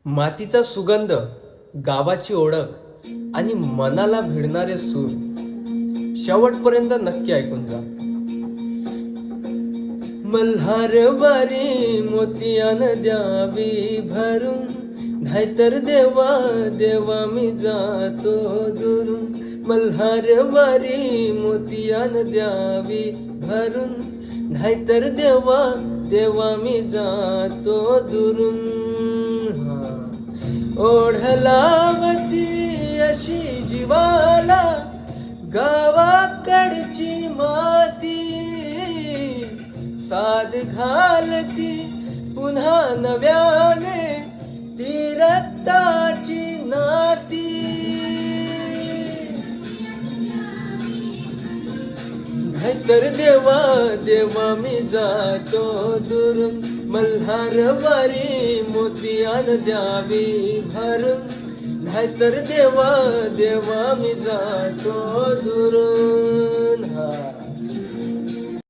मातीचा सुगंध, गावाची ओळख आणि मनाला भिडणारे सूर. शेवटपर्यंत नक्की ऐकून जा. मल्हारवारी मोतियान द्यावी भरून, नाहीतर देवा देवा मी जातो दुरून. मल्हारवारी मोतियान द्यावी भरून, नाहीतर देवा देवा मी जातो दुरून. ओढलावती अशी जीवाला गावाकडची माती, साद घालती पुन्हा नव्याने ती रक्ताची नाती. नाहीतर देवा देवा मी जातो दुरून. मल्हारवारी मोतियान द्यावी भरून, नाहीतर देवा देवा मी जातो दुरून.